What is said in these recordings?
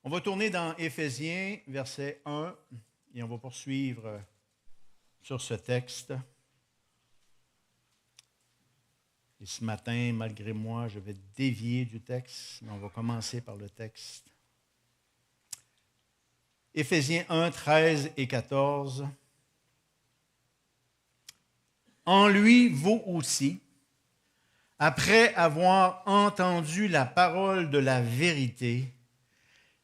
On va tourner dans Éphésiens, verset 1, et on va poursuivre sur ce texte. Et ce matin, malgré moi, je vais dévier du texte, mais on va commencer par le texte. Éphésiens 1, 13 et 14. En lui, vous aussi, après avoir entendu la parole de la vérité,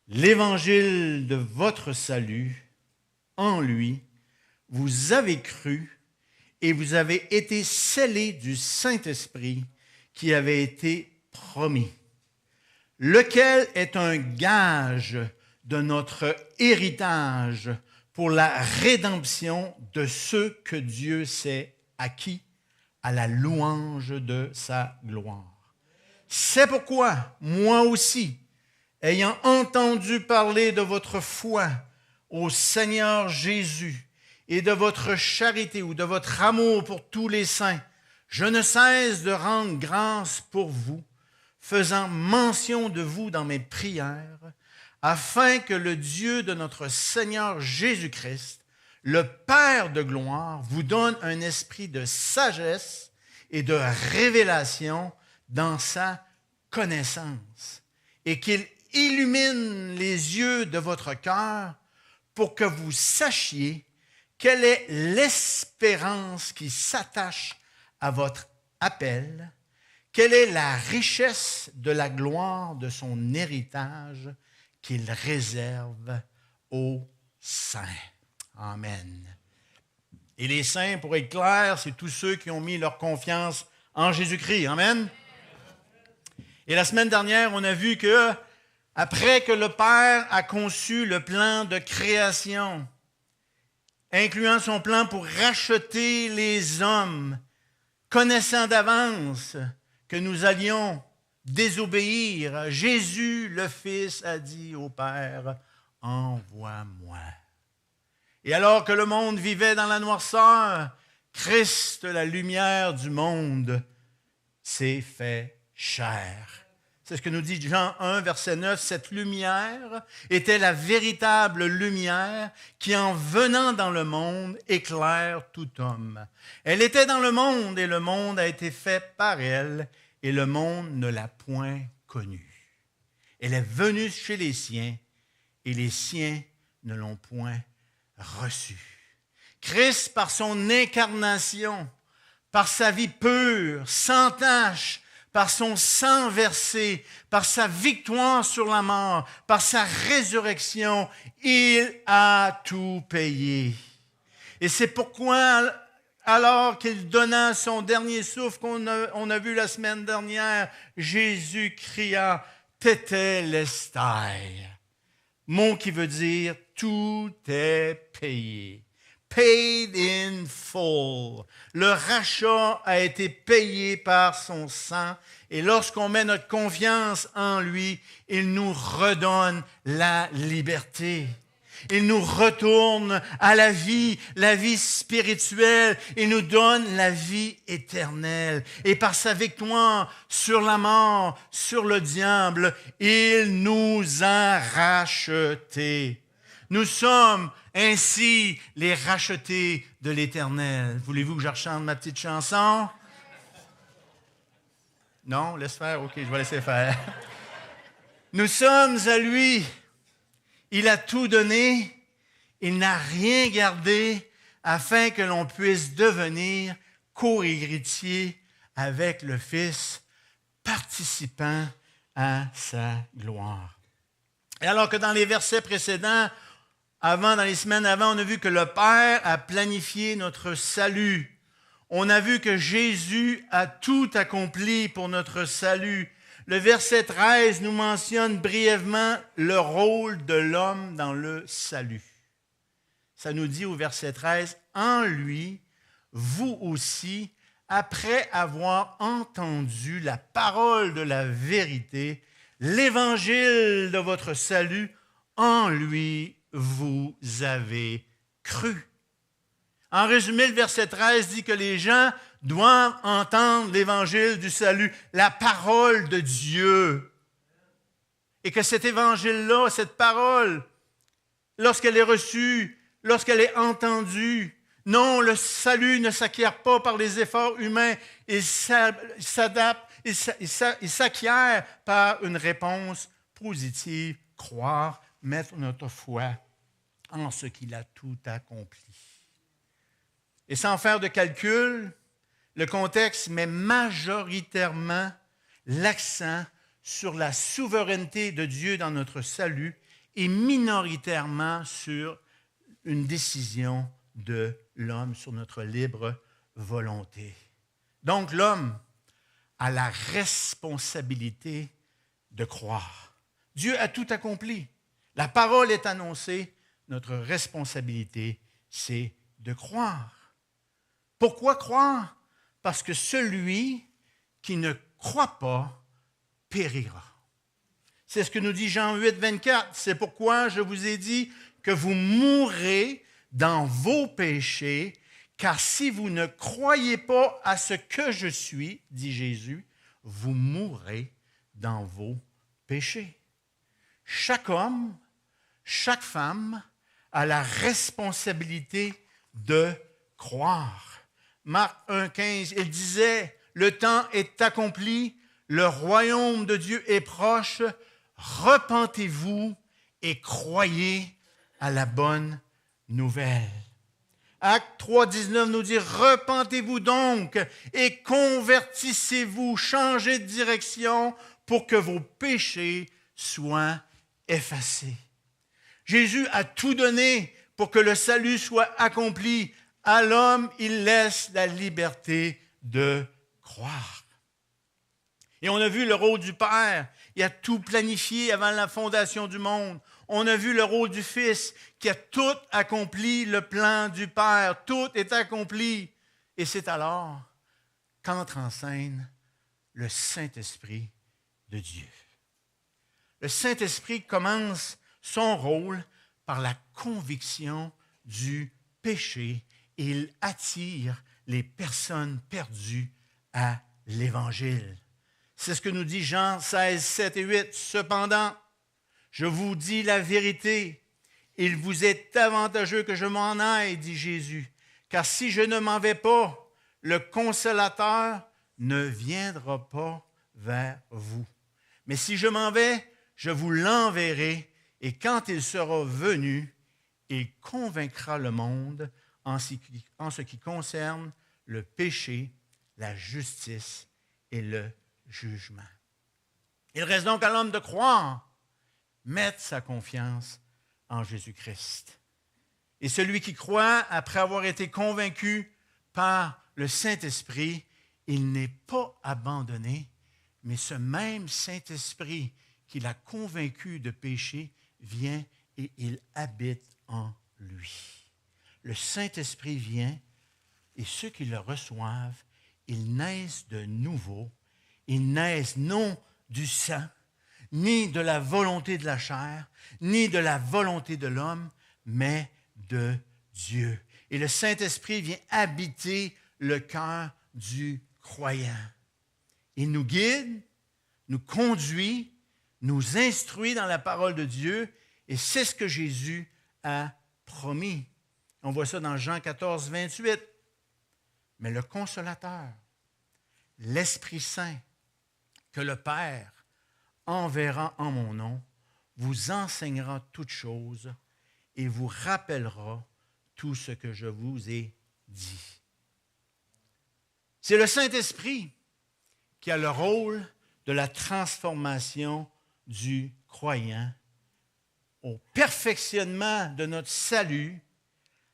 l'évangile de votre salut, en lui, vous avez cru et vous avez été scellés du Saint-Esprit qui avait été promis, lequel est un gage de notre héritage pour la rédemption de ceux que Dieu s'est acquis à la louange de sa gloire. C'est pourquoi, moi aussi, ayant entendu parler de votre foi au Seigneur Jésus et de votre charité ou de votre amour pour tous les saints, je ne cesse de rendre grâce pour vous, faisant mention de vous dans mes prières, afin que le Dieu de notre Seigneur Jésus-Christ, le Père de gloire, vous donne un esprit de sagesse et de révélation dans sa connaissance, et qu'il illumine les yeux de votre cœur pour que vous sachiez quelle est l'espérance qui s'attache à votre appel, quelle est la richesse de la gloire de son héritage qu'il réserve aux saints. Amen. Et les saints, pour être clair, c'est tous ceux qui ont mis leur confiance en Jésus-Christ. Amen. Et la semaine dernière, on a vu que après que le Père a conçu le plan de création, incluant son plan pour racheter les hommes, connaissant d'avance que nous allions désobéir, Jésus, le Fils, a dit au Père, « Envoie-moi ». Et alors que le monde vivait dans la noirceur, Christ, la lumière du monde, s'est fait chair. C'est ce que nous dit Jean 1, verset 9. Cette lumière était la véritable lumière qui, en venant dans le monde, éclaire tout homme. Elle était dans le monde et le monde a été fait par elle et le monde ne l'a point connue. Elle est venue chez les siens et les siens ne l'ont point reçue. Christ, par son incarnation, par sa vie pure, sans tache, par son sang versé, par sa victoire sur la mort, par sa résurrection, il a tout payé. Et c'est pourquoi, alors qu'il donna son dernier souffle qu'on a vu la semaine dernière, Jésus cria « Tétélestai », mot qui veut dire « tout est payé ». Paid in full. Le rachat a été payé par son sang et lorsqu'on met notre confiance en lui, il nous redonne la liberté. Il nous retourne à la vie spirituelle. Il nous donne la vie éternelle. Et par sa victoire sur la mort, sur le diable, il nous a rachetés. Nous sommes ainsi les rachetés de l'Éternel. Voulez-vous que je rechante ma petite chanson? Non? Laisse faire? OK, je vais laisser faire. Nous sommes à lui. Il a tout donné. Il n'a rien gardé afin que l'on puisse devenir co-héritier avec le Fils, participant à sa gloire. Et alors que dans les versets précédents, dans les semaines avant, on a vu que le Père a planifié notre salut. On a vu que Jésus a tout accompli pour notre salut. Le verset 13 nous mentionne brièvement le rôle de l'homme dans le salut. Ça nous dit au verset 13, « En lui, vous aussi, après avoir entendu la parole de la vérité, l'évangile de votre salut, en lui, vous avez cru. » En résumé, le verset 13 dit que les gens doivent entendre l'évangile du salut, la parole de Dieu. Et que cet évangile-là, cette parole, lorsqu'elle est reçue, lorsqu'elle est entendue, non, le salut ne s'acquiert pas par les efforts humains, il s'adapte, il s'acquiert par une réponse positive, croire, mettre notre foi en ce qu'il a tout accompli. Et sans faire de calcul, le contexte met majoritairement l'accent sur la souveraineté de Dieu dans notre salut et minoritairement sur une décision de l'homme, sur notre libre volonté. Donc l'homme a la responsabilité de croire. Dieu a tout accompli. La parole est annoncée. Notre responsabilité, c'est de croire. Pourquoi croire? Parce que celui qui ne croit pas périra. C'est ce que nous dit Jean 8, 24. C'est pourquoi je vous ai dit que vous mourrez dans vos péchés, car si vous ne croyez pas à ce que je suis, dit Jésus, vous mourrez dans vos péchés. Chaque homme, chaque femme a la responsabilité de croire. Marc 1, 15, il disait, le temps est accompli, le royaume de Dieu est proche, repentez-vous et croyez à la bonne nouvelle. Acte 3, 19 nous dit, repentez-vous donc et convertissez-vous, changez de direction pour que vos péchés soient effacés. Jésus a tout donné pour que le salut soit accompli. À l'homme, il laisse la liberté de croire. Et on a vu le rôle du Père. Il a tout planifié avant la fondation du monde. On a vu le rôle du Fils qui a tout accompli, le plan du Père. Tout est accompli. Et c'est alors qu'entre en scène le Saint-Esprit de Dieu. Le Saint-Esprit commence son rôle par la conviction du péché et il attire les personnes perdues à l'Évangile. C'est ce que nous dit Jean 16, 7 et 8. Cependant, je vous dis la vérité, il vous est avantageux que je m'en aille, dit Jésus, car si je ne m'en vais pas, le Consolateur ne viendra pas vers vous. Mais si je m'en vais, je vous l'enverrai, et quand il sera venu, il convaincra le monde en ce qui concerne le péché, la justice et le jugement. Il reste donc à l'homme de croire, mettre sa confiance en Jésus-Christ. Et celui qui croit, après avoir été convaincu par le Saint-Esprit, il n'est pas abandonné, mais ce même Saint-Esprit qui l'a convaincu de péché vient et il habite en lui. Le Saint-Esprit vient et ceux qui le reçoivent, ils naissent de nouveau. Ils naissent non du sang, ni de la volonté de la chair, ni de la volonté de l'homme, mais de Dieu. Et le Saint-Esprit vient habiter le cœur du croyant. Il nous guide, nous conduit, nous instruit dans la parole de Dieu, et c'est ce que Jésus a promis. On voit ça dans Jean 14, 28. Mais le Consolateur, l'Esprit Saint, que le Père enverra en mon nom, vous enseignera toutes choses et vous rappellera tout ce que je vous ai dit. C'est le Saint-Esprit qui a le rôle de la transformation du croyant au perfectionnement de notre salut,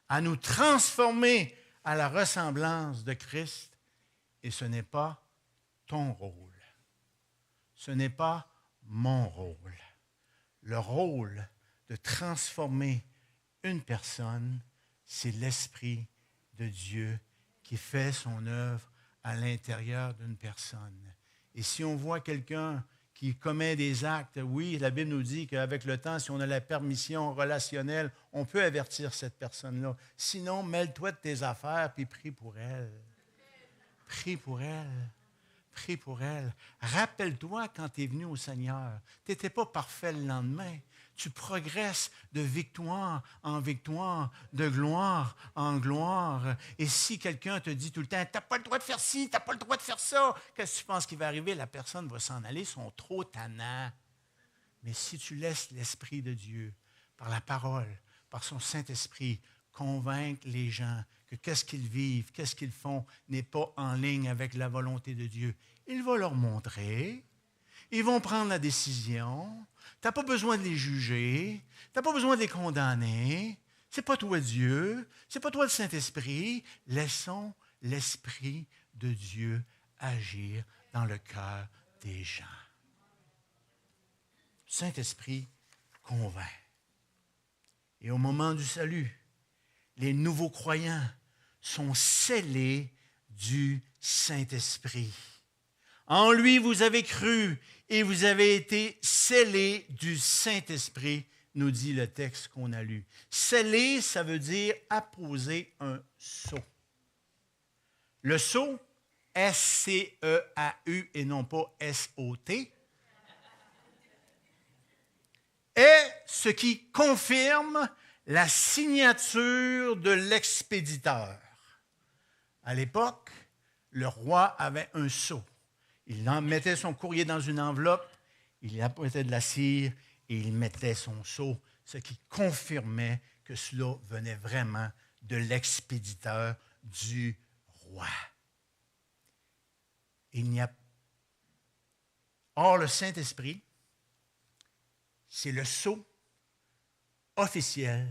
à nous transformer à la ressemblance de Christ. Et ce n'est pas ton rôle. Ce n'est pas mon rôle. Le rôle de transformer une personne, c'est l'Esprit de Dieu qui fait son œuvre à l'intérieur d'une personne. Et si on voit quelqu'un qui commet des actes, oui, la Bible nous dit qu'avec le temps, si on a la permission relationnelle, on peut avertir cette personne-là. Sinon, mêle-toi de tes affaires puis prie pour elle. Prie pour elle. prie pour elle. Rappelle-toi quand tu es venu au Seigneur. Tu n'étais pas parfait le lendemain. Tu progresses de victoire en victoire, de gloire en gloire. Et si quelqu'un te dit tout le temps, tu n'as pas le droit de faire ci, tu n'as pas le droit de faire ça, qu'est-ce que tu penses qui va arriver? La personne va s'en aller, ils sont trop tannants. Mais si tu laisses l'Esprit de Dieu, par la parole, par son Saint-Esprit, convaincre les gens que qu'est-ce qu'ils vivent, qu'est-ce qu'ils font n'est pas en ligne avec la volonté de Dieu, il va leur montrer, ils vont prendre la décision. Tu n'as pas besoin de les juger, tu n'as pas besoin de les condamner. Ce n'est pas toi Dieu, ce n'est pas toi le Saint-Esprit. Laissons l'Esprit de Dieu agir dans le cœur des gens. Saint-Esprit convainc. Et au moment du salut, les nouveaux croyants sont scellés du Saint-Esprit. En lui, vous avez cru et vous avez été scellés du Saint-Esprit, nous dit le texte qu'on a lu. Scellé, ça veut dire apposer un sceau. Le sceau, S-C-E-A-U et non pas S-O-T, est ce qui confirme la signature de l'expéditeur. À l'époque, le roi avait un sceau. Il mettait son courrier dans une enveloppe, il apportait de la cire et il mettait son sceau, ce qui confirmait que cela venait vraiment de l'expéditeur du roi. Or, le Saint-Esprit, c'est le sceau officiel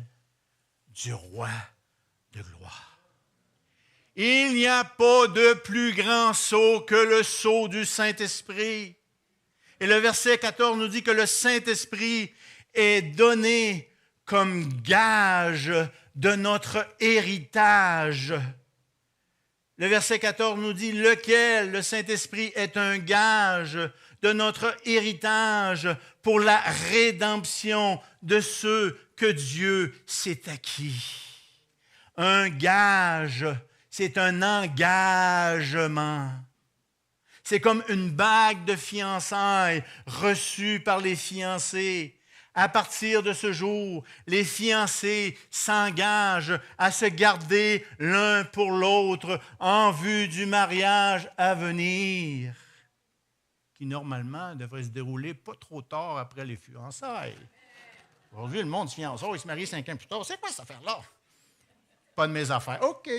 du roi de gloire. Il n'y a pas de plus grand sceau que le sceau du Saint-Esprit. Et le verset 14 nous dit que le Saint-Esprit est donné comme gage de notre héritage. Le verset 14 nous dit lequel, le Saint-Esprit, est un gage de notre héritage pour la rédemption de ceux que Dieu s'est acquis. Un gage, c'est un engagement. C'est comme une bague de fiançailles reçue par les fiancés. À partir de ce jour, les fiancés s'engagent à se garder l'un pour l'autre en vue du mariage à venir, qui normalement devrait se dérouler pas trop tard après les fiançailles. Aujourd'hui, le monde se fiançaille, il se marie 5 ans plus tard. C'est quoi cette affaire-là? Pas de mes affaires. OK.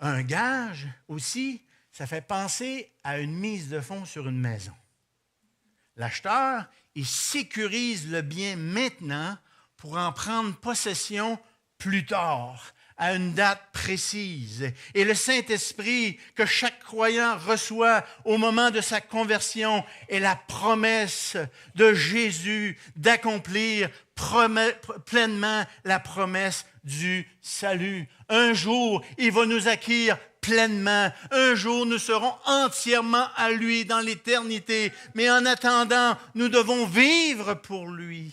Un gage aussi, ça fait penser à une mise de fonds sur une maison. L'acheteur, il sécurise le bien maintenant pour en prendre possession plus tard, à une date précise. Et le Saint-Esprit que chaque croyant reçoit au moment de sa conversion est la promesse de Jésus d'accomplir pleinement la promesse du salut. Un jour, il va nous acquérir pleinement. Un jour, nous serons entièrement à lui dans l'éternité. Mais en attendant, nous devons vivre pour lui.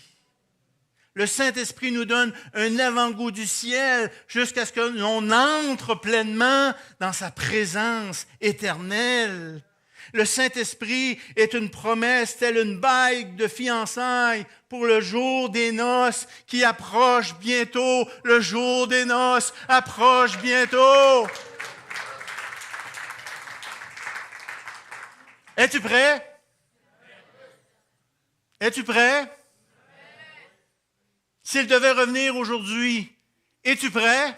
Le Saint-Esprit nous donne un avant-goût du ciel jusqu'à ce que l'on entre pleinement dans sa présence éternelle. Le Saint-Esprit est une promesse, telle une bague de fiançailles pour le jour des noces qui approche bientôt. Le jour des noces approche bientôt. Es-tu prêt? Es-tu prêt? S'il devait revenir aujourd'hui, es-tu prêt?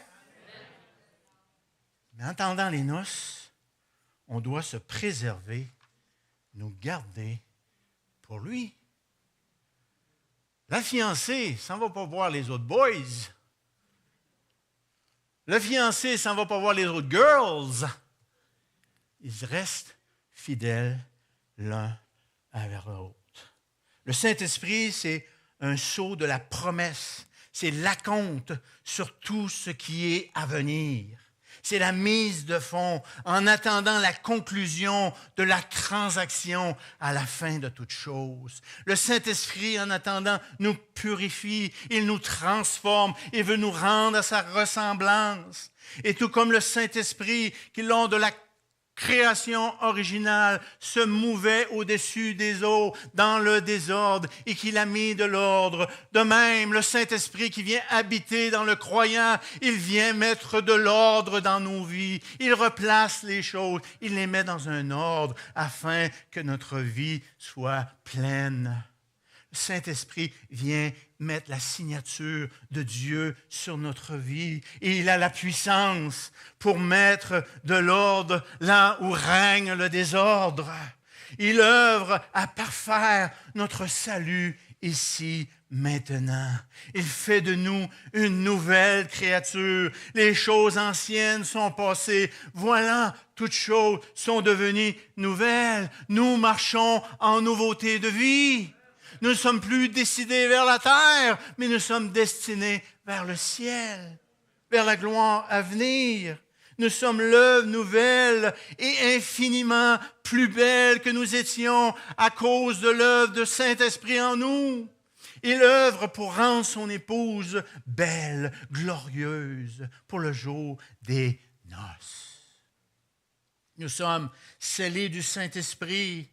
Mais en attendant les noces, on doit se préserver, nous garder pour lui. La fiancée s'en va pas voir les autres boys. Le fiancé s'en va pas voir les autres girls. Ils restent fidèles l'un envers l'autre. Le Saint-Esprit, c'est un sceau de la promesse. C'est l'acompte sur tout ce qui est à venir. C'est la mise de fonds en attendant la conclusion de la transaction à la fin de toute chose. Le Saint-Esprit, en attendant, nous purifie, il nous transforme et veut nous rendre à sa ressemblance. Et tout comme le Saint-Esprit, qui lors de la création originale se mouvait au-dessus des eaux dans le désordre et qu'il a mis de l'ordre. De même, le Saint-Esprit qui vient habiter dans le croyant, il vient mettre de l'ordre dans nos vies. Il replace les choses, il les met dans un ordre afin que notre vie soit pleine. Le Saint-Esprit vient mettre la signature de Dieu sur notre vie. Et il a la puissance pour mettre de l'ordre là où règne le désordre. Il œuvre à parfaire notre salut ici, maintenant. Il fait de nous une nouvelle créature. Les choses anciennes sont passées. Voilà, toutes choses sont devenues nouvelles. Nous marchons en nouveauté de vie. Nous ne sommes plus décidés vers la terre, mais nous sommes destinés vers le ciel, vers la gloire à venir. Nous sommes l'œuvre nouvelle et infiniment plus belle que nous étions à cause de l'œuvre de Saint-Esprit en nous. Il œuvre pour rendre son épouse belle, glorieuse, pour le jour des noces. Nous sommes scellés du Saint-Esprit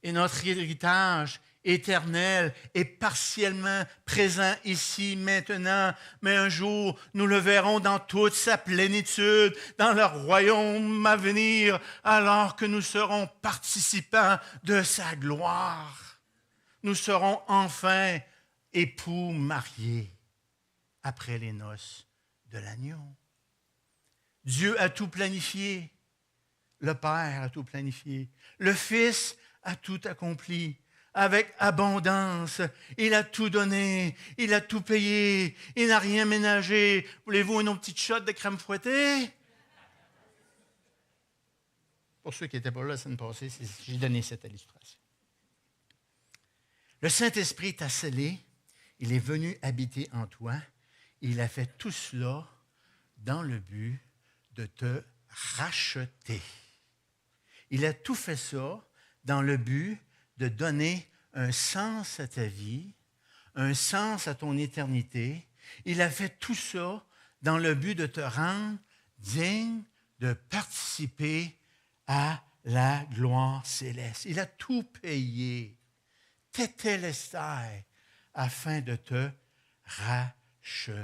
et notre héritage éternel est partiellement présent ici, maintenant, mais un jour, nous le verrons dans toute sa plénitude, dans le royaume à venir, alors que nous serons participants de sa gloire. Nous serons enfin époux mariés après les noces de l'agneau. Dieu a tout planifié. Le Père a tout planifié. Le Fils a tout accompli. Avec abondance, il a tout donné, il a tout payé, il n'a rien ménagé. Voulez-vous une autre petite shot de crème fouettée? Pour ceux qui n'étaient pas là la semaine passée, j'ai donné cette illustration. Le Saint-Esprit t'a scellé, il est venu habiter en toi, et il a fait tout cela dans le but de te racheter. Il a tout fait ça dans le but de donner un sens à ta vie, un sens à ton éternité. Il a fait tout ça dans le but de te rendre digne de participer à la gloire céleste. Il a tout payé, tétélestai, afin de te racheter.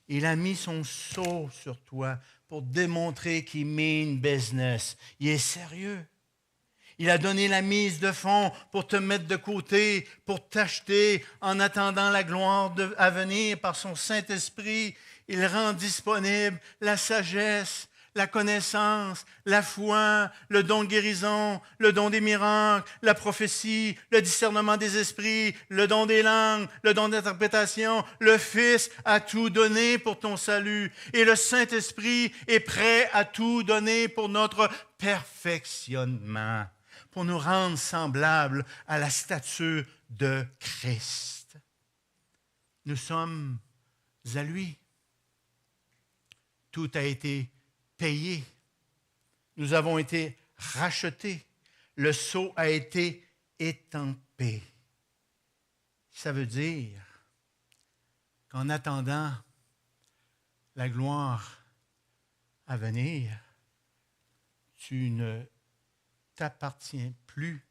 Il a mis son sceau sur toi pour démontrer qu'il mean business. Il est sérieux. Il a donné la mise de fonds pour te mettre de côté, pour t'acheter en attendant la gloire à venir par son Saint-Esprit. Il rend disponible la sagesse, la connaissance, la foi, le don de guérison, le don des miracles, la prophétie, le discernement des esprits, le don des langues, le don d'interprétation. Le Fils a tout donné pour ton salut et le Saint-Esprit est prêt à tout donner pour notre perfectionnement, pour nous rendre semblables à la stature de Christ. Nous sommes à lui. Tout a été payé. Nous avons été rachetés. Le sceau a été étampé. Ça veut dire qu'en attendant la gloire à venir, tu ne t'appartiens plus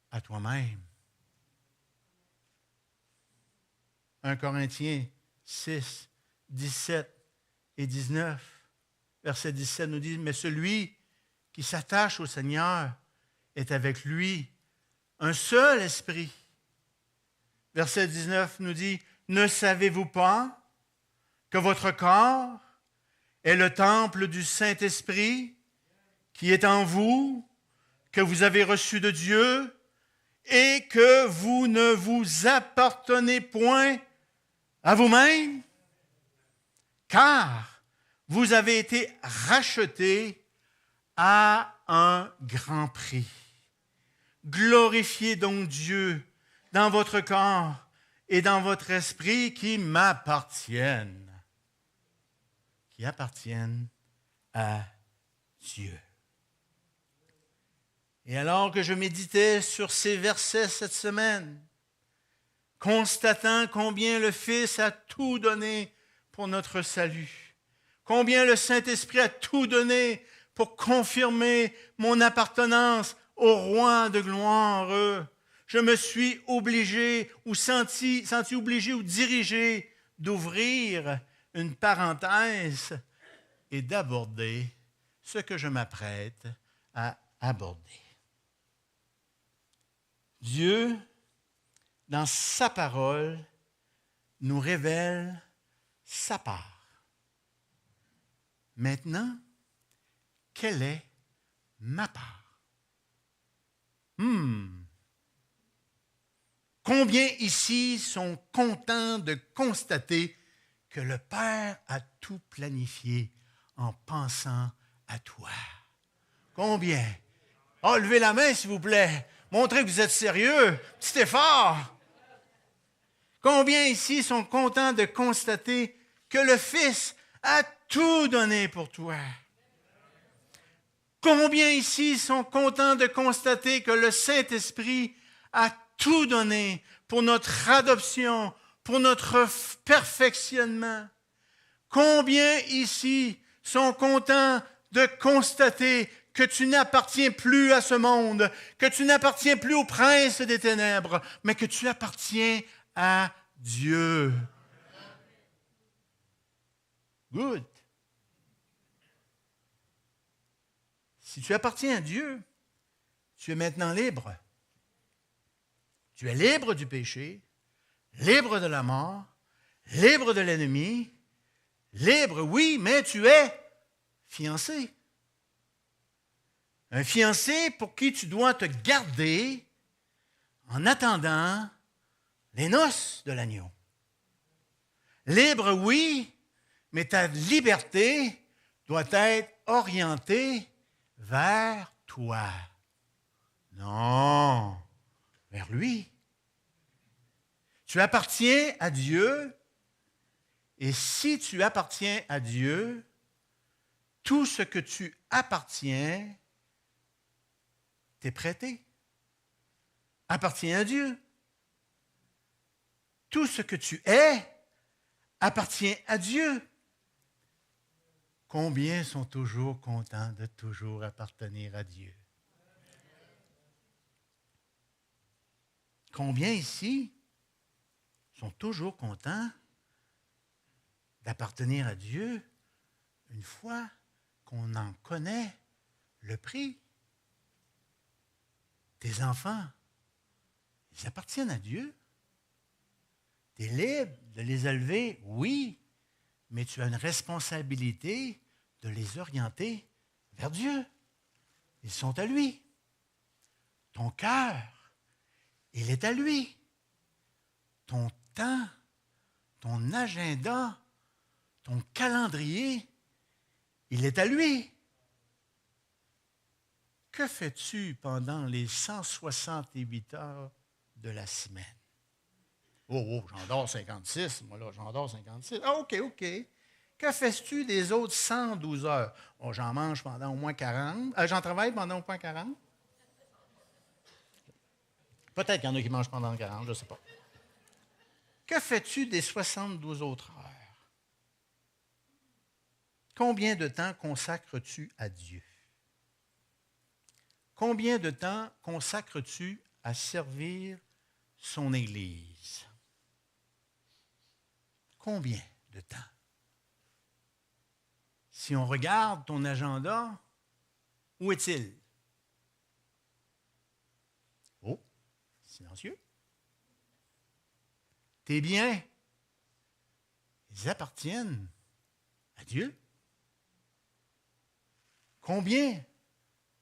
à toi-même. 1 Corinthiens 6, 17 et 19. Verset 17 nous dit, « Mais celui qui s'attache au Seigneur est avec lui un seul esprit. » Verset 19 nous dit, « Ne savez-vous pas que votre corps est le temple du Saint-Esprit qui est en vous, que vous avez reçu de Dieu et que vous ne vous appartenez point à vous-même, car vous avez été rachetés à un grand prix. Glorifiez donc Dieu dans votre corps et dans votre esprit qui m'appartiennent. » qui appartiennent à Dieu. Et alors que je méditais sur ces versets cette semaine, constatant combien le Fils a tout donné pour notre salut, combien le Saint-Esprit a tout donné pour confirmer mon appartenance au Roi de gloire, je me suis obligé ou senti obligé ou dirigé d'ouvrir une parenthèse et d'aborder ce que je m'apprête à aborder. Dieu, dans sa parole, nous révèle sa part. Maintenant, quelle est ma part? Combien ici sont contents de constater que le Père a tout planifié en pensant à toi? Combien? Oh, levez la main, s'il vous plaît. Montrez que vous êtes sérieux. Petit effort. Combien ici sont contents de constater que le Fils a tout donné pour toi? Combien ici sont contents de constater que le Saint-Esprit a tout donné pour notre adoption, pour notre perfectionnement? Combien ici sont contents de constater que tu n'appartiens plus à ce monde, que tu n'appartiens plus au prince des ténèbres, mais que tu appartiens à Dieu? Good. Si tu appartiens à Dieu, tu es maintenant libre. Tu es libre du péché, libre de la mort, libre de l'ennemi, libre, oui, mais tu es fiancé. Un fiancé pour qui tu dois te garder en attendant les noces de l'agneau. Libre, oui, mais ta liberté doit être orientée vers toi. Non, vers lui. Tu appartiens à Dieu, et si tu appartiens à Dieu, tout ce que tu appartiens t'est prêté. Appartient à Dieu. Tout ce que tu es appartient à Dieu. Combien sont toujours contents de toujours appartenir à Dieu? Combien ici sont toujours contents d'appartenir à Dieu une fois qu'on en connaît le prix? Tes enfants, ils appartiennent à Dieu. Tu es libre de les élever, oui, mais tu as une responsabilité de les orienter vers Dieu. Ils sont à lui. Ton cœur, il est à lui. Ton temps, ton agenda, ton calendrier, il est à lui. Que fais-tu pendant les 168 heures de la semaine? Oh, j'en dors 56, moi là, j'en dors 56. Ah, OK. Que fais-tu des autres 112 heures? Oh, j'en mange pendant au moins 40. J'en travaille pendant au moins 40. Peut-être qu'il y en a qui mangent pendant 40, je ne sais pas. Que fais-tu des 72 autres heures? Combien de temps consacres-tu à Dieu? Combien de temps consacres-tu à servir son Église? Combien de temps? Si on regarde ton agenda, où est-il? Oh, silencieux. Tes biens, ils appartiennent à Dieu. Combien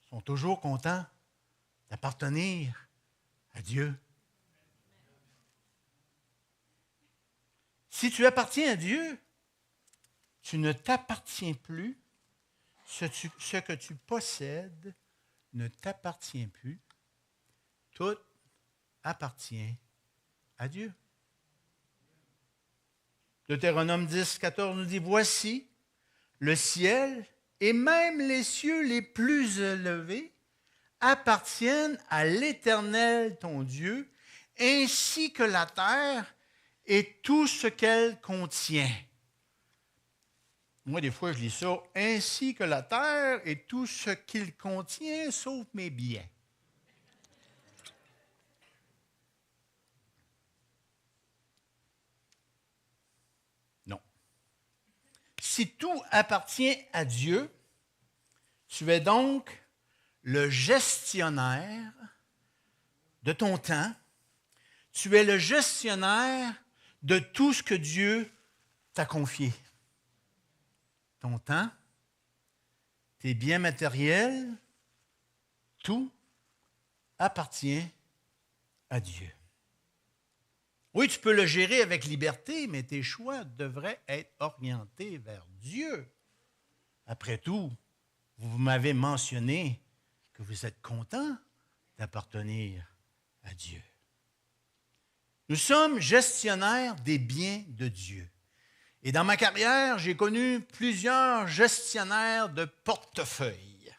sont toujours contents d'appartenir à Dieu? Si tu appartiens à Dieu, tu ne t'appartiens plus. Ce que tu possèdes ne t'appartient plus. Tout appartient à Dieu. Deutéronome 10, 14 nous dit, « Voici, le ciel et même les cieux les plus élevés appartiennent à l'Éternel ton Dieu, ainsi que la terre et tout ce qu'elle contient. Moi, des fois, je lis ça, ainsi que la terre et tout ce qu'il contient, sauf mes biens. Non. Si tout appartient à Dieu, tu es donc le gestionnaire de ton temps. Tu es le gestionnaire de tout ce que Dieu t'a confié. Ton temps, tes biens matériels, tout appartient à Dieu. Oui, tu peux le gérer avec liberté, mais tes choix devraient être orientés vers Dieu. Après tout, vous m'avez mentionné que vous êtes content d'appartenir à Dieu. Nous sommes gestionnaires des biens de Dieu. Et dans ma carrière, j'ai connu plusieurs gestionnaires de portefeuille.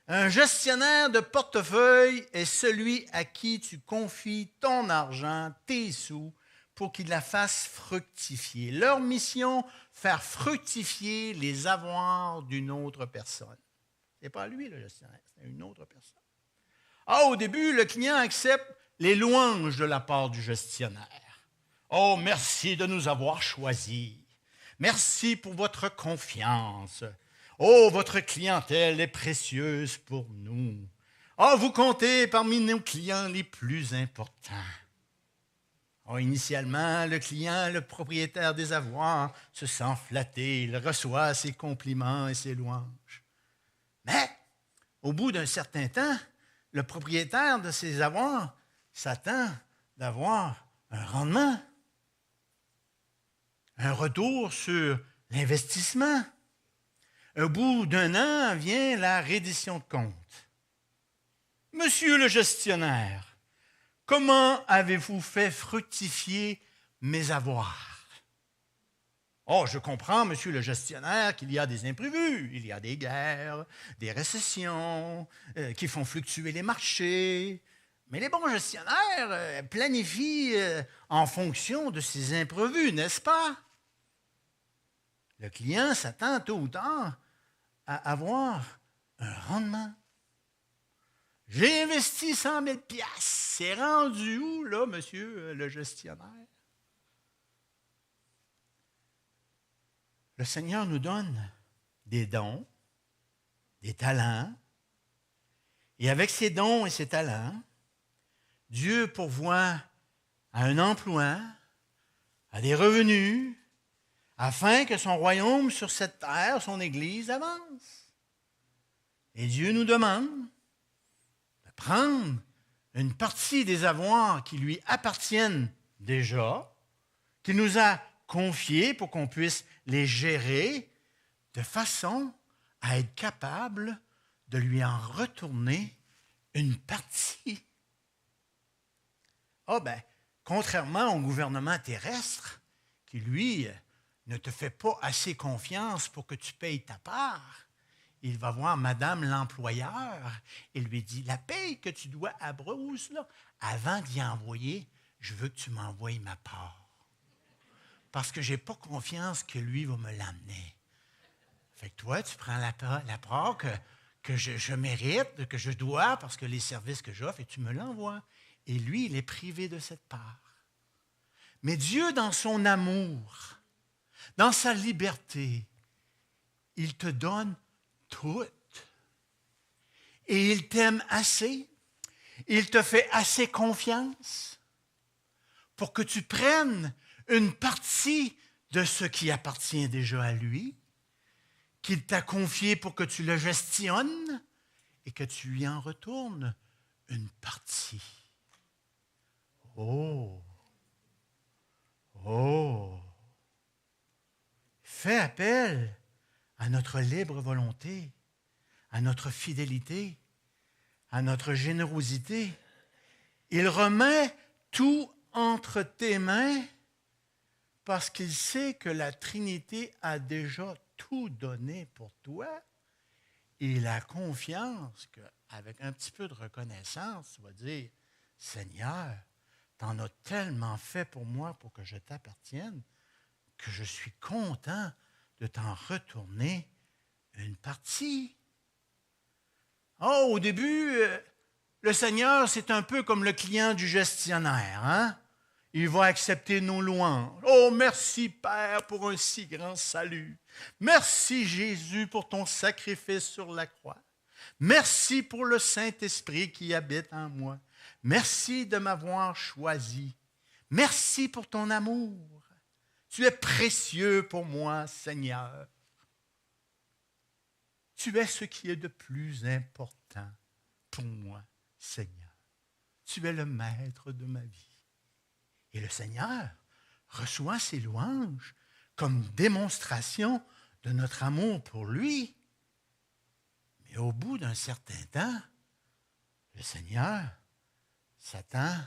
Un gestionnaire de portefeuille est celui à qui tu confies ton argent, tes sous, pour qu'il la fasse fructifier. Leur mission, faire fructifier les avoirs d'une autre personne. Ce n'est pas lui le gestionnaire, c'est une autre personne. Au début, le client accepte les louanges de la part du gestionnaire. Oh, merci de nous avoir choisis. Merci pour votre confiance. Oh, votre clientèle est précieuse pour nous. Oh, vous comptez parmi nos clients les plus importants. Oh, initialement, le client, le propriétaire des avoirs, se sent flatté. Il reçoit ses compliments et ses louanges. Mais, au bout d'un certain temps, le propriétaire de ces avoirs s'attend d'avoir un rendement, un retour sur l'investissement. Au bout d'un an vient la reddition de compte. Monsieur le gestionnaire, comment avez-vous fait fructifier mes avoirs? Oh, je comprends, monsieur le gestionnaire, qu'il y a des imprévus. Il y a des guerres, des récessions qui font fluctuer les marchés. Mais les bons gestionnaires planifient en fonction de ces imprévus, n'est-ce pas? Le client s'attend tôt ou tard à avoir un rendement. J'ai investi 100 000 $. C'est rendu où, là, monsieur le gestionnaire? Le Seigneur nous donne des dons, des talents, et avec ces dons et ces talents, Dieu pourvoit à un emploi, à des revenus, afin que son royaume sur cette terre, son Église, avance. Et Dieu nous demande de prendre une partie des avoirs qui lui appartiennent déjà, qu'il nous a confiés pour qu'on puisse les gérer de façon à être capable de lui en retourner une partie. Contrairement au gouvernement terrestre, qui, lui, ne te fait pas assez confiance pour que tu payes ta part, il va voir Madame l'employeur et lui dit, la paye que tu dois à Bruce, là, avant d'y envoyer, je veux que tu m'envoies ma part. Parce que je n'ai pas confiance que lui va me l'amener. Fait que toi, tu prends la part que je mérite, que je dois, parce que les services que j'offre, et tu me l'envoies. Et lui, il est privé de cette part. Mais Dieu, dans son amour, dans sa liberté, il te donne tout. Et il t'aime assez, il te fait assez confiance pour que tu prennes une partie de ce qui appartient déjà à lui, qu'il t'a confié pour que tu le gestionnes et que tu lui en retournes une partie. Oh! Fais appel à notre libre volonté, à notre fidélité, à notre générosité. Il remet tout entre tes mains parce qu'il sait que la Trinité a déjà tout donné pour toi. Et la confiance qu'avec un petit peu de reconnaissance, tu vas dire, Seigneur, tu en as tellement fait pour moi pour que je t'appartienne que je suis content de t'en retourner une partie. Oh, au début, le Seigneur, c'est un peu comme le client du gestionnaire, hein? Il va accepter nos louanges. Oh, merci Père pour un si grand salut. Merci Jésus pour ton sacrifice sur la croix. Merci pour le Saint-Esprit qui habite en moi. Merci de m'avoir choisi. Merci pour ton amour. Tu es précieux pour moi, Seigneur. Tu es ce qui est de plus important pour moi, Seigneur. Tu es le maître de ma vie. Et le Seigneur reçoit ces louanges comme démonstration de notre amour pour lui. Mais au bout d'un certain temps, le Seigneur s'attend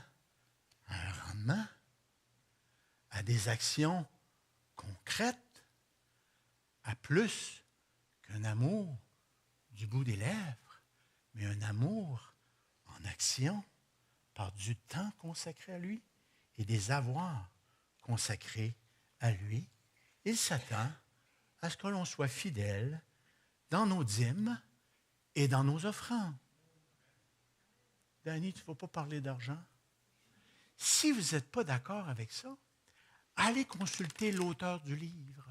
à un rendement, à des actions concrètes, à plus qu'un amour du bout des lèvres, mais un amour en action par du temps consacré à lui et des avoirs consacrés à lui. Il s'attend à ce que l'on soit fidèle dans nos dîmes et dans nos offrandes. Danny, tu ne vas pas parler d'argent? Si vous n'êtes pas d'accord avec ça, allez consulter l'auteur du livre.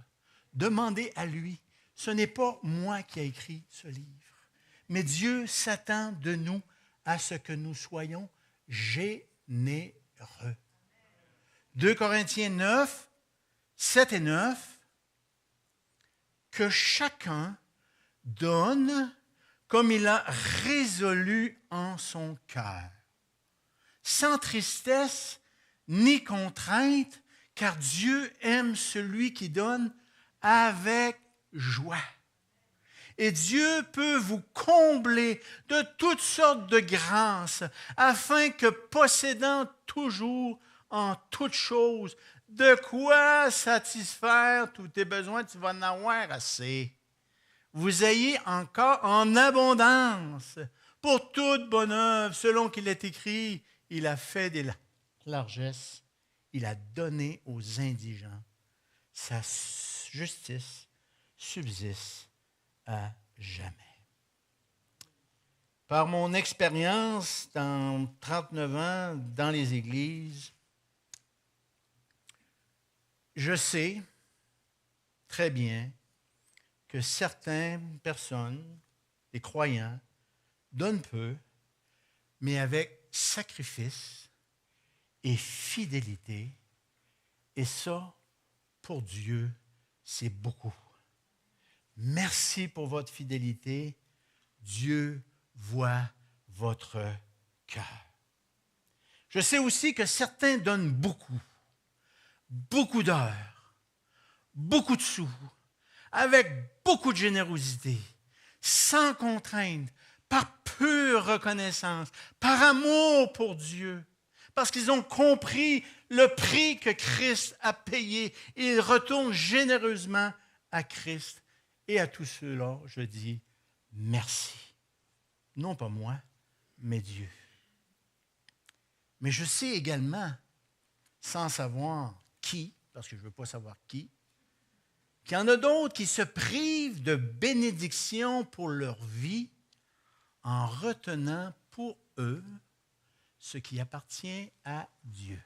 Demandez à lui. Ce n'est pas moi qui ai écrit ce livre, mais Dieu s'attend de nous à ce que nous soyons généreux. 2 Corinthiens 9, 7 et 9, que chacun donne comme il a résolu en son cœur, sans tristesse ni contrainte, car Dieu aime celui qui donne avec joie. Et Dieu peut vous combler de toutes sortes de grâces, afin que, possédant toujours en toutes choses, de quoi satisfaire tous tes besoins, tu vas en avoir assez. Vous ayez encore en abondance pour toute bonne œuvre, selon qu'il est écrit, il a fait des largesses, il a donné aux indigents. Sa justice subsiste à jamais. Par mon expérience dans 39 ans dans les églises, je sais très bien que certaines personnes, des croyants, donnent peu, mais avec sacrifice et fidélité. Et ça, pour Dieu, c'est beaucoup. Merci pour votre fidélité. Dieu voit votre cœur. Je sais aussi que certains donnent beaucoup d'heures, beaucoup de sous, avec beaucoup de générosité, sans contrainte, par pure reconnaissance, par amour pour Dieu, parce qu'ils ont compris le prix que Christ a payé. Ils retournent généreusement à Christ. Et à tous ceux-là, je dis merci. Non pas moi, mais Dieu. Mais je sais également, sans savoir qui, parce que je ne veux pas savoir qui, qu'il y en a d'autres qui se privent de bénédictions pour leur vie en retenant pour eux ce qui appartient à Dieu.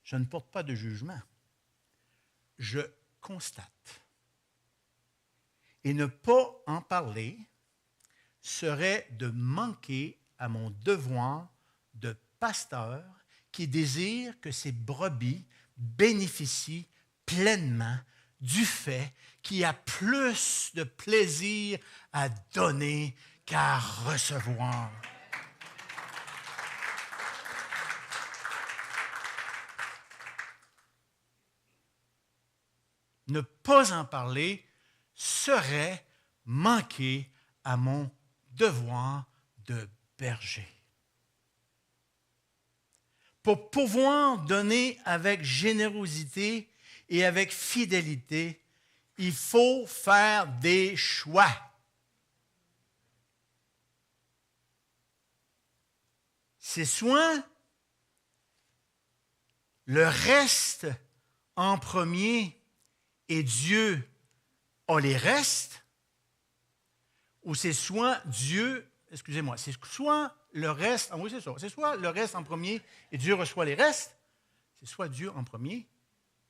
Je ne porte pas de jugement. Je constate. Et ne pas en parler serait de manquer à mon devoir de pasteur qui désire que ses brebis bénéficient pleinement du fait qu'il a plus de plaisir à donner qu'à recevoir. Ne pas en parler serait manquer à mon devoir de berger. Pour pouvoir donner avec générosité et avec fidélité, il faut faire des choix. C'est soit le reste en premier et Dieu a les restes, ou c'est soit Dieu, excusez-moi, c'est soit le reste, oui c'est ça, c'est soit le reste en premier et Dieu reçoit les restes, c'est soit Dieu en premier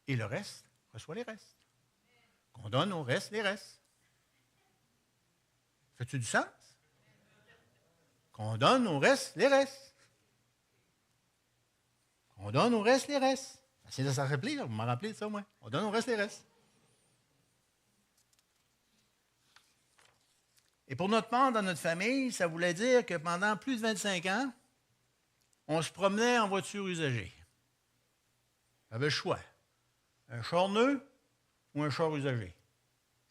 et le reste reçoit les restes. Qu'on donne au reste les restes. Fait-tu du sens? Qu'on donne au reste les restes. On donne au reste les restes. Essayez de s'en rappeler, là. Vous m'en rappelez de ça, moi. On donne au reste les restes. Et pour notre part, dans notre famille, ça voulait dire que pendant plus de 25 ans, on se promenait en voiture usagée. On avait le choix. Un char neuf ou un char usagé.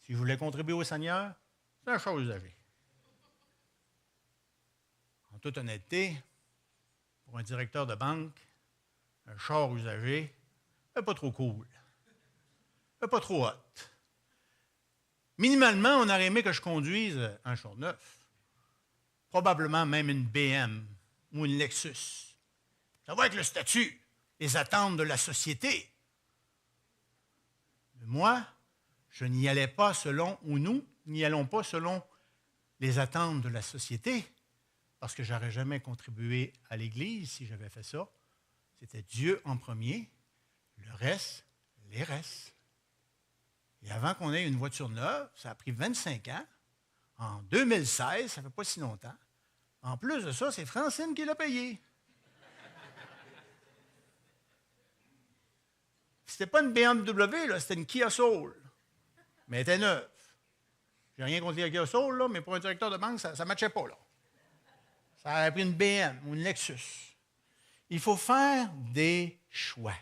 Si je voulais contribuer au Seigneur, c'est un char usagé. En toute honnêteté, pour un directeur de banque, un char usagé, c'est pas trop cool. C'est pas trop hot. Minimalement, on aurait aimé que je conduise un char neuf. Probablement même une BM ou une Lexus. Ça va avec le statut, les attentes de la société. Mais moi, je n'y allais pas selon, ou nous n'y allons pas selon les attentes de la société, parce que je n'aurais jamais contribué à l'Église si j'avais fait ça. C'était Dieu en premier, le reste, les restes. Et avant qu'on ait une voiture neuve, ça a pris 25 ans. En 2016, ça ne fait pas si longtemps. En plus de ça, c'est Francine qui l'a payé. C'était pas une BMW, là, c'était une Kia Soul. Mais elle était neuve. J'ai rien contre les Kia Soul, là, mais pour un directeur de banque, ça ne matchait pas. Là. Ça aurait pris une BM ou une Lexus. Il faut faire des choix.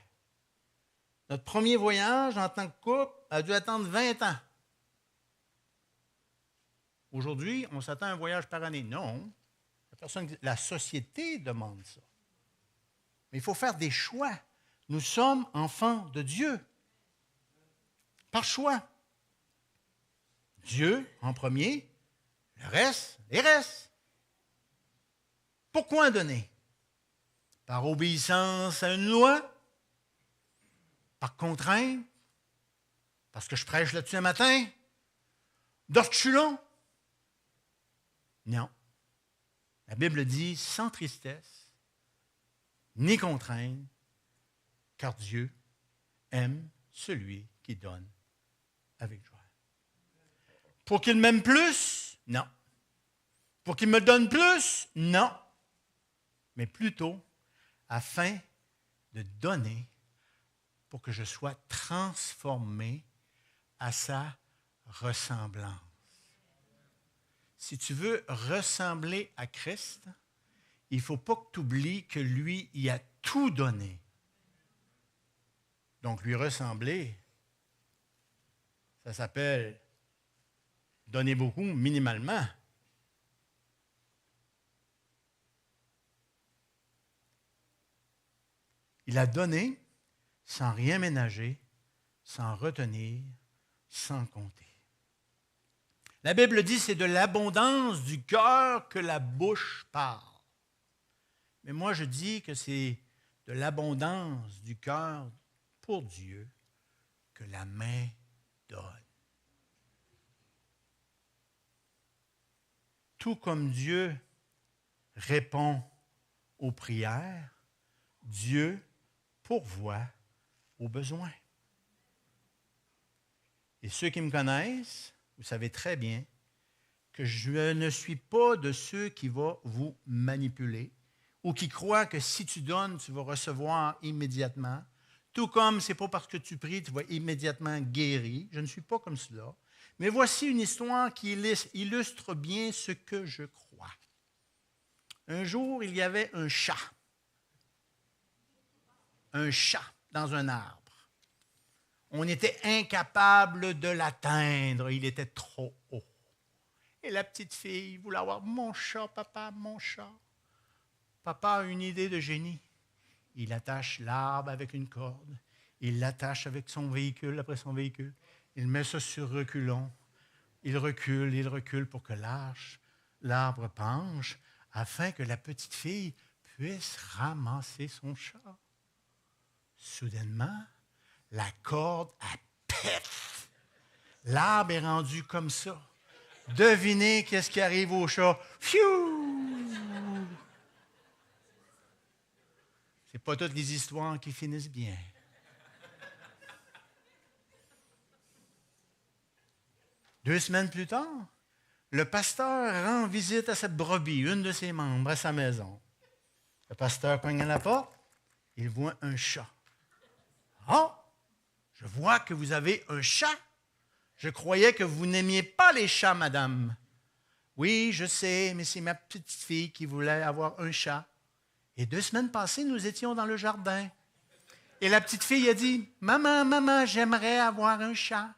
Notre premier voyage en tant que couple a dû attendre 20 ans. Aujourd'hui, on s'attend à un voyage par année. Non. La société demande ça. Mais il faut faire des choix. Nous sommes enfants de Dieu. Par choix. Dieu en premier, le reste, les restes. Pourquoi donner? Par obéissance à une loi? Par contrainte? Parce que je prêche là-dessus un matin? D'orchulon? Non. La Bible dit sans tristesse, ni contrainte, car Dieu aime celui qui donne avec joie. Pour qu'il m'aime plus? Non. Pour qu'il me donne plus? Non. Mais plutôt afin de donner pour que je sois transformé à sa ressemblance. Si tu veux ressembler à Christ, il ne faut pas que tu oublies que lui, il a tout donné. Donc, lui ressembler, ça s'appelle donner beaucoup minimalement. Il a donné sans rien ménager, sans retenir, sans compter. La Bible dit que c'est de l'abondance du cœur que la bouche parle. Mais moi, je dis que c'est de l'abondance du cœur pour Dieu que la main donne. Tout comme Dieu répond aux prières, Dieu pourvoit aux besoins. Et ceux qui me connaissent, vous savez très bien que je ne suis pas de ceux qui vont vous manipuler ou qui croient que si tu donnes, tu vas recevoir immédiatement. Tout comme ce n'est pas parce que tu pries, tu vas immédiatement guéri. Je ne suis pas comme cela. Mais voici une histoire qui illustre bien ce que je crois. Un jour, il y avait un chat. Un chat dans un arbre. On était incapable de l'atteindre. Il était trop haut. Et la petite fille voulait avoir « Mon chat, papa, mon chat ». Papa a une idée de génie. il attache l'arbre avec une corde, il l'attache avec son véhicule, après son véhicule, il met ça sur reculons, il recule pour que l'arbre penche, afin que la petite fille puisse ramasser son chat. Soudainement, la corde pète. L'arbre est rendu comme ça. Devinez qu'est-ce qui arrive au chat. Pfiou! C'est pas toutes les histoires qui finissent bien. Deux semaines plus tard, le pasteur rend visite à cette brebis, une de ses membres, à sa maison. Le pasteur cogne à la porte, il voit un chat. « Ah, je vois que vous avez un chat. Je croyais que vous n'aimiez pas les chats, madame. »« Oui, je sais, mais c'est ma petite fille qui voulait avoir un chat. Et 2 semaines passées, nous étions dans le jardin. Et la petite fille a dit, « Maman, maman, j'aimerais avoir un chat. »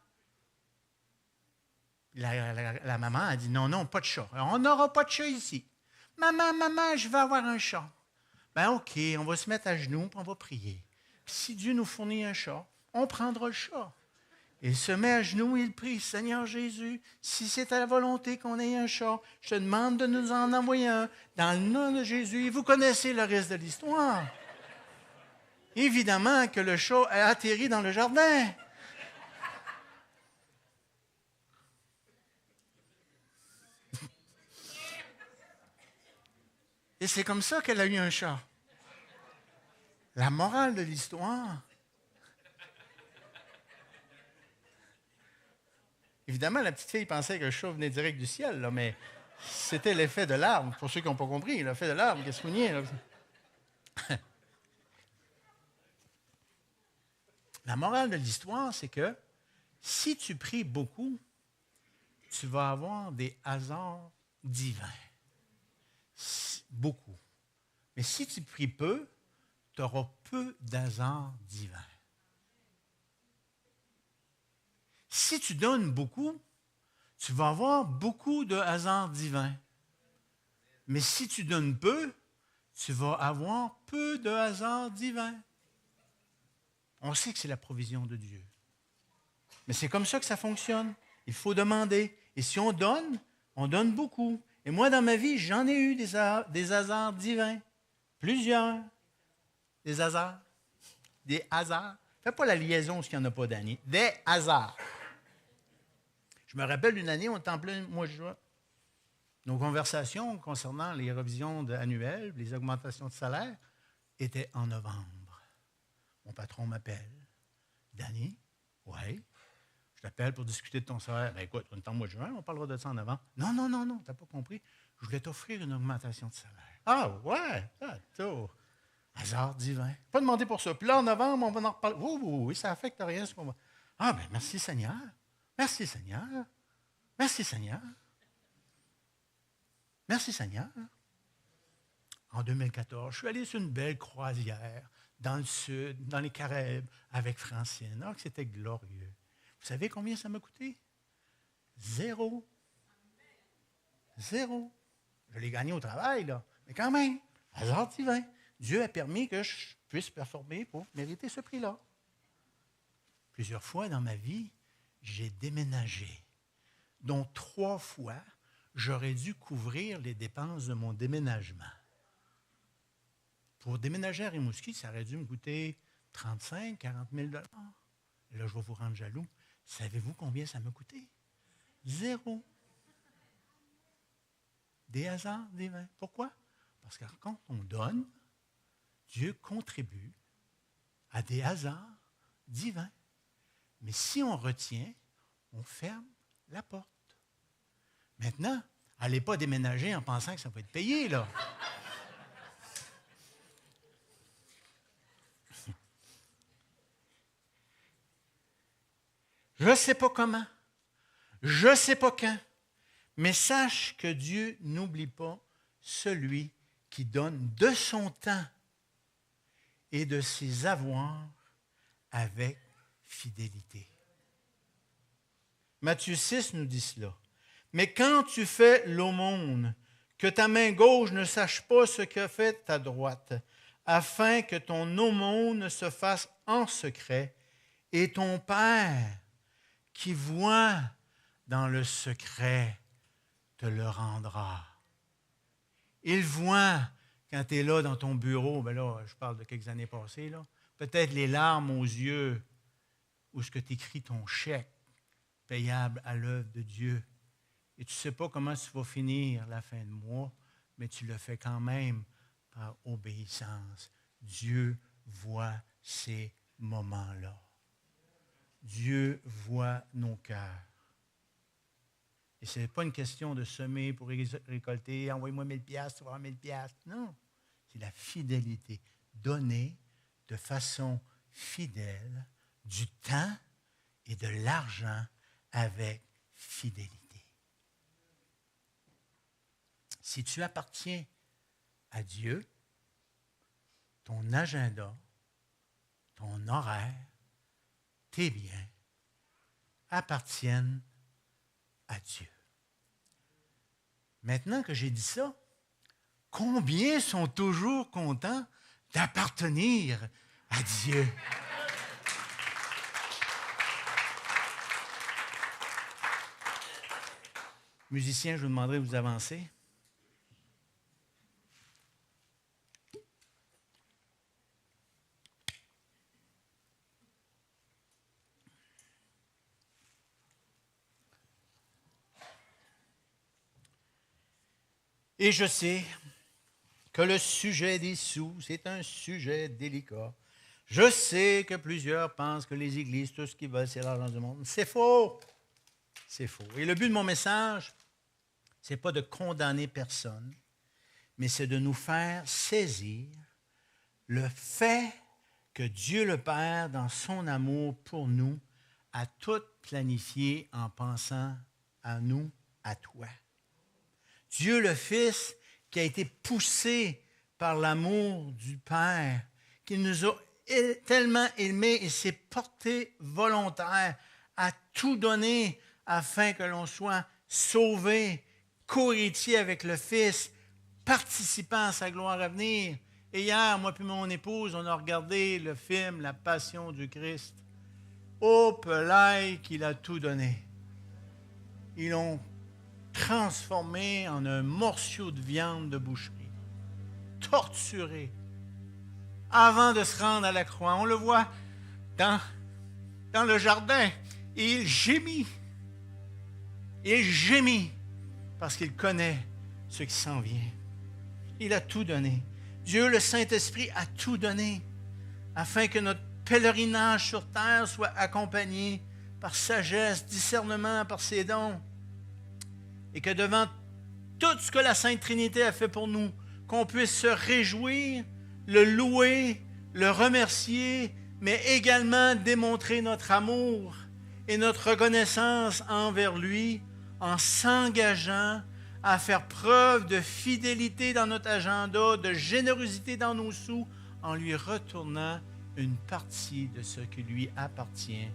La maman a dit, « Non, non, pas de chat. On n'aura pas de chat ici. Maman, maman, je veux avoir un chat. » Ben OK, on va se mettre à genoux et on va prier. Puis si Dieu nous fournit un chat, on prendra le chat. Il se met à genoux et il prie, « Seigneur Jésus, si c'est ta volonté qu'on ait un chat, je te demande de nous en envoyer un. Dans le nom de Jésus. » Et vous connaissez le reste de l'histoire. Évidemment que le chat a atterri dans le jardin. Et c'est comme ça qu'elle a eu un chat. La morale de l'histoire, évidemment, la petite fille pensait que le chat venait direct du ciel, là, mais c'était l'effet de l'arbre. Pour ceux qui n'ont pas compris, l'effet de l'arbre, qu'est-ce qu'on y est, là? La morale de l'histoire, c'est que si tu pries beaucoup, tu vas avoir des hasards divins. Beaucoup. Mais si tu pries peu, tu auras peu d'hasards divins. Si tu donnes beaucoup, tu vas avoir beaucoup de hasards divins. Mais si tu donnes peu, tu vas avoir peu de hasards divins. On sait que c'est la provision de Dieu. Mais c'est comme ça que ça fonctionne. Il faut demander. Et si on donne beaucoup. Et moi, dans ma vie, j'en ai eu des hasards divins. Plusieurs. Des hasards. Des hasards. Fais pas la liaison s'il n'y en a pas d'année. Des hasards. Je me rappelle d'une année, on était en plein mois de juin. Nos conversations concernant les revisions annuelles, les augmentations de salaire, étaient en novembre. Mon patron m'appelle. « Danny, oui, je t'appelle pour discuter de ton salaire. » « Ben écoute, on est en mois de juin, on parlera de ça en novembre. »« Non, non, non, non, tu n'as pas compris. Je voulais t'offrir une augmentation de salaire. »« Ah, ouais, tout. Hasard divin. Pas demandé pour ça. Puis là, en novembre, on va en reparler. Oui, oui, oui, ça n'affecte rien ce qu'on va. Ah, ben merci Seigneur. Merci Seigneur. Merci Seigneur. Merci Seigneur. En 2014, je suis allé sur une belle croisière dans le sud, dans les Caraïbes, avec Francine. Ah, que c'était glorieux. Vous savez combien ça m'a coûté? 0. 0. Je l'ai gagné au travail, là. Mais quand même, hasard divin. Dieu a permis que je puisse performer pour mériter ce prix-là. Plusieurs fois dans ma vie, j'ai déménagé, dont 3 fois, j'aurais dû couvrir les dépenses de mon déménagement. Pour déménager à Rimouski, ça aurait dû me coûter 35 40 000 $. Et là, je vais vous rendre jaloux. Savez-vous combien ça m'a coûté? 0. Des hasards divins. Pourquoi? Parce que quand on donne, Dieu contribue à des hasards divins. Mais si on retient, on ferme la porte. Maintenant, allez pas déménager en pensant que ça va être payé, là. Je ne sais pas comment, je ne sais pas quand, mais sache que Dieu n'oublie pas celui qui donne de son temps et de ses avoirs avec fidélité. Matthieu 6 nous dit cela. « Mais quand tu fais l'aumône, que ta main gauche ne sache pas ce que fait ta droite, afin que ton aumône se fasse en secret, et ton Père, qui voit dans le secret, te le rendra. Il voit quand tu es là dans ton bureau, ben là, je parle de quelques années passées, là, peut-être les larmes aux yeux, où ce que tu écris ton chèque payable à l'œuvre de Dieu. Et tu ne sais pas comment tu vas finir la fin de mois, mais tu le fais quand même par obéissance. Dieu voit ces moments-là. Dieu voit nos cœurs. Et ce n'est pas une question de semer pour récolter, envoie-moi 1000 piastres, tu vas avoir 1000 piastres. Non, c'est la fidélité. Donner de façon fidèle du temps et de l'argent avec fidélité. Si tu appartiens à Dieu, ton agenda, ton horaire, tes biens appartiennent à Dieu. Maintenant que j'ai dit ça, combien sont toujours contents d'appartenir à Dieu? Musiciens, je vous demanderai de vous avancer. Et je sais que le sujet des sous, c'est un sujet délicat. Je sais que plusieurs pensent que les églises, tout ce qu'ils veulent, c'est l'argent du monde. C'est faux. C'est faux. Et le but de mon message, ce n'est pas de condamner personne, mais c'est de nous faire saisir le fait que Dieu le Père, dans son amour pour nous, a tout planifié en pensant à nous, à toi. Dieu le Fils, qui a été poussé par l'amour du Père, qui nous a tellement aimés et s'est porté volontaire à tout donner afin que l'on soit sauvé, co-héritier avec le Fils, participant à sa gloire à venir. Et hier, moi et mon épouse, on a regardé le film La Passion du Christ. Oh, Pelaï, qu'il a tout donné. Ils l'ont transformé en un morceau de viande de boucherie, torturé, avant de se rendre à la croix. On le voit dans le jardin, et il gémit. Il gémit parce qu'il connaît ce qui s'en vient. Il a tout donné. Dieu, le Saint-Esprit, a tout donné afin que notre pèlerinage sur terre soit accompagné par sagesse, discernement, par ses dons. Et que devant tout ce que la Sainte Trinité a fait pour nous, qu'on puisse se réjouir, le louer, le remercier, mais également démontrer notre amour et notre reconnaissance envers lui en s'engageant à faire preuve de fidélité dans notre agenda, de générosité dans nos sous, en lui retournant une partie de ce qui lui appartient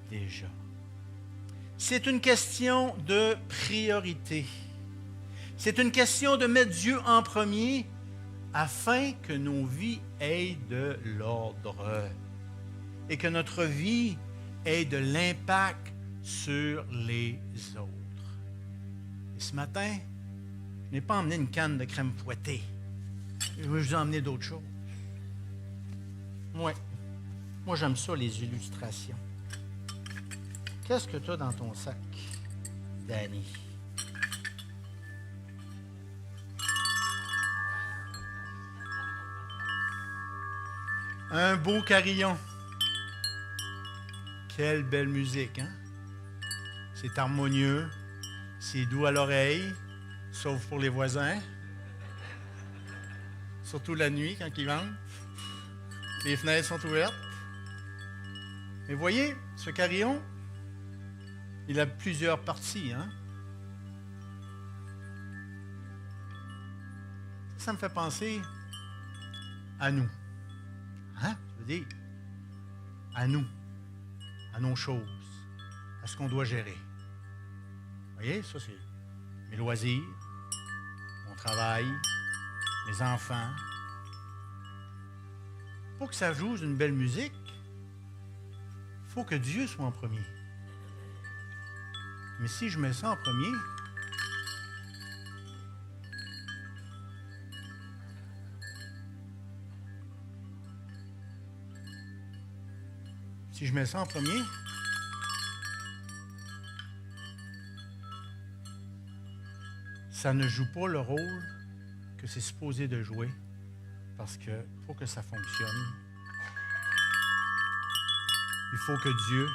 déjà. C'est une question de priorité. C'est une question de mettre Dieu en premier afin que nos vies aient de l'ordre et que notre vie ait de l'impact sur les autres. Et ce matin, je n'ai pas emmené une canne de crème fouettée. Je veux vous emmener d'autres choses. Ouais. Moi, j'aime ça, les illustrations. Qu'est-ce que tu as dans ton sac, Danny? Un beau carillon. Quelle belle musique, hein? C'est harmonieux, c'est doux à l'oreille, sauf pour les voisins. Surtout la nuit, quand ils vendent. Les fenêtres sont ouvertes. Mais voyez, ce carillon, il a plusieurs parties, hein? Ça me fait penser à nous. Hein? Je veux dire, à nous, à nos choses, à ce qu'on doit gérer. Vous voyez, ça c'est mes loisirs, mon travail, mes enfants. pour que ça joue une belle musique, il faut que Dieu soit en premier. Mais si je mets ça en premier, ça ne joue pas le rôle que c'est supposé de jouer parce qu'il faut que ça fonctionne. Il faut que Dieu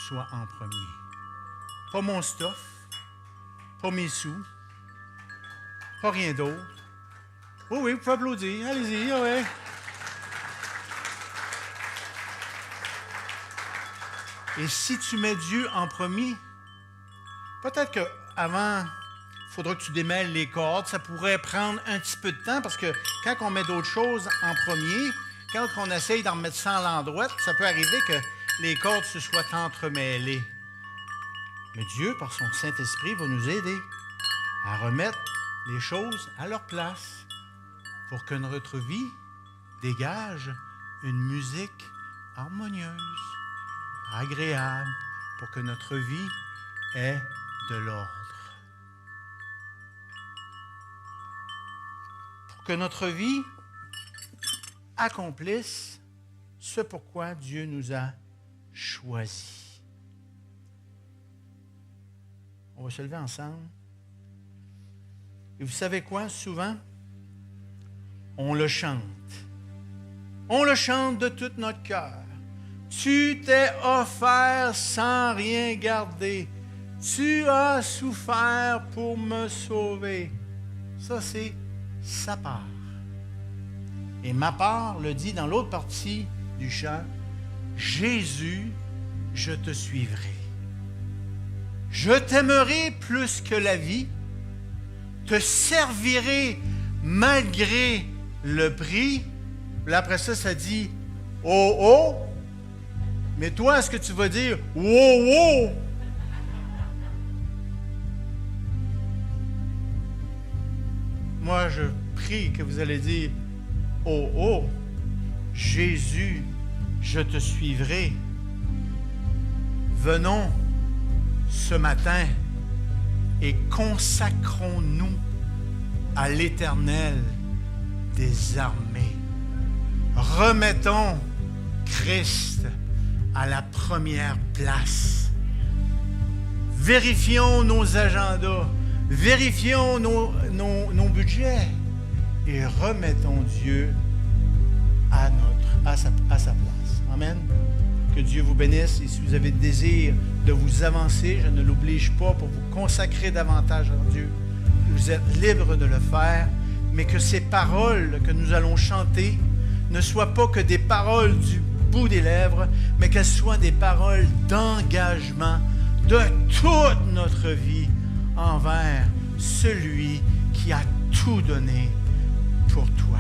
soit en premier. Pas mon stuff, pas mes sous, pas rien d'autre. Oui, oui, vous pouvez applaudir. Allez-y, ouais. Et si tu mets Dieu en premier, peut-être qu'avant, il faudra que tu démêles les cordes. Ça pourrait prendre un petit peu de temps parce que quand on met d'autres choses en premier, quand on essaye d'en remettre ça à l'endroit, ça peut arriver que les cordes se soient entremêlées. Mais Dieu, par son Saint-Esprit, va nous aider à remettre les choses à leur place pour que notre vie dégage une musique harmonieuse, agréable, pour que notre vie ait de l'ordre. Pour que notre vie accomplisse ce pourquoi Dieu nous a choisis. On va se lever ensemble. Et vous savez quoi, souvent, on le chante. On le chante de tout notre cœur. Tu t'es offert sans rien garder. Tu as souffert pour me sauver. Ça, c'est sa part. Et ma part le dit dans l'autre partie du chant. Jésus, je te suivrai. Je t'aimerai plus que la vie. Te servirai malgré le prix. Là, après ça, ça dit « Oh, oh ». Mais toi, est-ce que tu vas dire « Wow, wow » ? Moi, je prie que vous allez dire « Oh, oh, Jésus, je te suivrai. » Venons ce matin et consacrons-nous à l'Éternel des armées. Remettons Christ à la première place. Vérifions nos agendas, vérifions nos budgets et remettons Dieu à sa place. Amen. Que Dieu vous bénisse. Et si vous avez le désir de vous avancer, je ne l'oblige pas pour vous consacrer davantage à Dieu. Vous êtes libre de le faire, mais que ces paroles que nous allons chanter ne soient pas que des paroles du bout des lèvres, mais qu'elles soient des paroles d'engagement de toute notre vie envers celui qui a tout donné pour toi.